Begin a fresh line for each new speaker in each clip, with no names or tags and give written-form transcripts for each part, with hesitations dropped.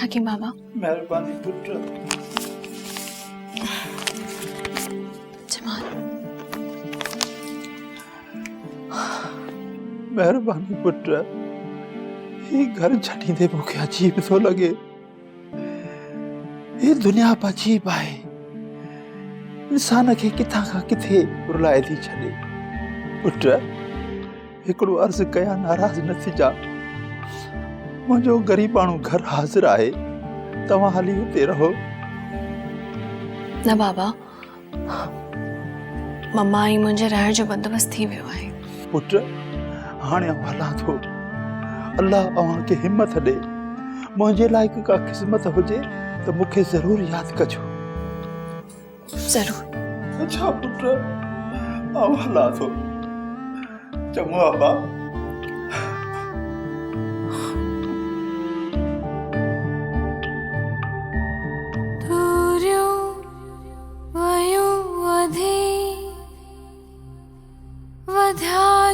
हकीम बाबा
मेहरबानी पुत्र।
जमाल
मेहरबानी पुत्र। ये घर छॾींदे मूंखे अजीब थो लॻे। ये दुनिया बि अजीब आहे। इंसान खे किथां खां किथे रुलाए थी छॾे। पुत्र हिकिड़ो अर्ज़ु कया नाराज़ न थिजा। मुंहिंजो ग़रीबाणो घर हाज़िर आहे। तव्हां हली हुते रहो।
न बाबा, मम्मा ऐं मुंहिंजे रहण जो बंदोबस्त थी वियो आहे।
पुत्र हाणे हलां थो। अल्लाह अव्हां खे हिम्मत ॾे। मुंहिंजे लाइक़ का क़िस्मत हुजे त मूंखे ज़रूर यादि कजो।
जरूर।
अच्छा पुत्र, आउं हलां थो। चङो अब्बा।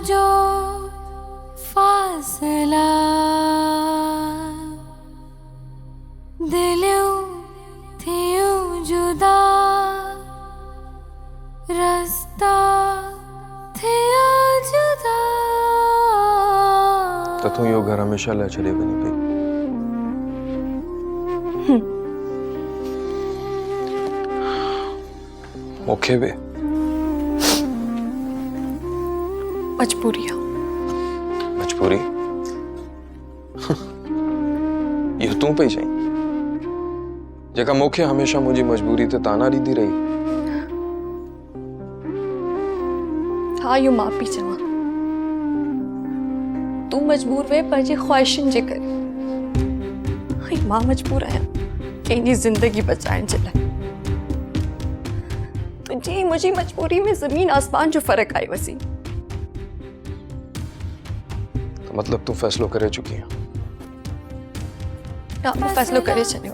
जो फासला दिलियों थियूं जुदा रास्ता थिया जुदा।
तो तू यो घर हमेशा लाइ छॾे वञी पई। मूंखे बि
मजबूरी है।
मजबूरी? ये तू पई चई जेका मूंखे हमेशा मुंहिंजी मजबूरी ते ताना ॾींदी रही।
हाँ यो मां पई चवां। तू मजबूर वे पंहिंजी ख्वाहिशुनि जे करे। ऐं मां मजबूर आहियां कंहिंजी ज़िंदगी बचाइण जे लाइ। तुंहिंजी मुंहिंजी मजबूरी में ज़मीन आसमान जो फ़र्क़ु आहे वसी।
मतलब तू फैसलो करे चुकी है?
हाँ, मैं फैसलो करे छॾियो।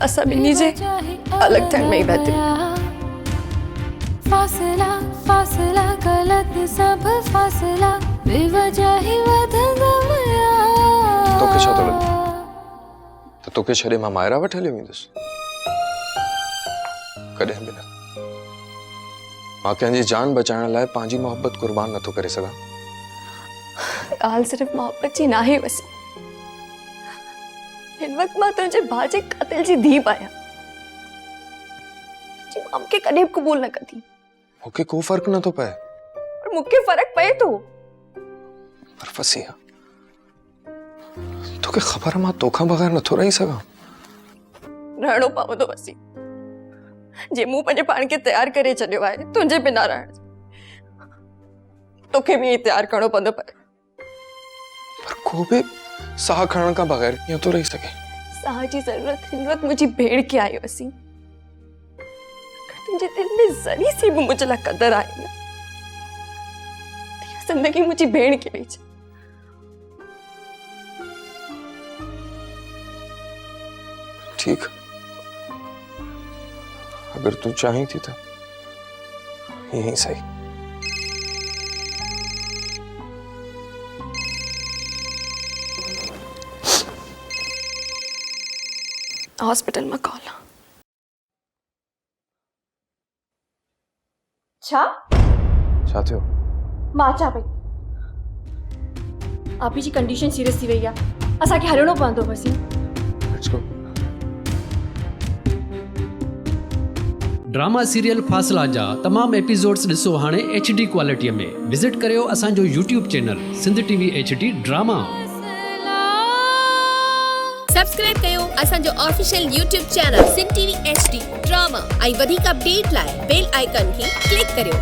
असां ॿिन्ही जे अलॻि थियण में ई बहितरी।
फासला फासला गलत सब फासला बेवजह ही वधंदा विया।
तोखे छा थो लॻे त तोखे छॾे मां मायरा वटि हली वेंदुसि? कॾहिं बि न। मां कंहिंजी जान बचाइण लाइ पंहिंजी मोहब्बत कुर्बान नथो करे सघां।
ॻाल्हि सिर्फ़ मोहब्बत जी नाहे वसी। हिन वक़्तु मां तुंहिंजे भाउ जे क़ातिल जी धीउ आहियां। जी मां मूंखे कॾहिं बि क़बूल न कंदी।
मूंखे को फ़र्क़ु नथो पए।
पर मूंखे फ़र्क़ु पए थो।
पर फसिया तोखे ख़बर आहे मां तोखां बग़ैर नथो रही सघां।
रहणो पवंदो वसी। जे मूं पंहिंजे पाण खे तयारु करे छॾियो आहे तुंहिंजे बिना रहण। तोखे बि ईअं तयारु करणो पवंदो।
पर को बि साह खणण खां बग़ैर ईअं थो रही सघे।
साह जी ज़रूरत मुंहिंजी भेण खे आहे वसी। तुंहिंजे दिल में ज़री सी बि मुंहिंजे लाइ क़दर आहे न। ज़िंदगी मुंहिंजी भेण खे ॾेई।
ठीक, अगर तू चाही थी तो यही सही।
हॉस्पिटल में कॉल।
छा थियो?
मां अचां पई। आपी जी कंडीशन सीरियस थी वई आहे। असांखे हलणो पवंदो वसी।
Let's go.
ड्रामा सीरियल फासला जा तमाम एपिसोड्स ॾिसो हाणे HD क्वालिटीअ में। विज़िट करियो असांजो YouTube channel Sindh TV HD drama.
Subscribe कयो असांजो official YouTube channel Sindh TV HD drama. ऐं वधीक अपडेट लाइ बेल आइकन खे क्लिक करियो।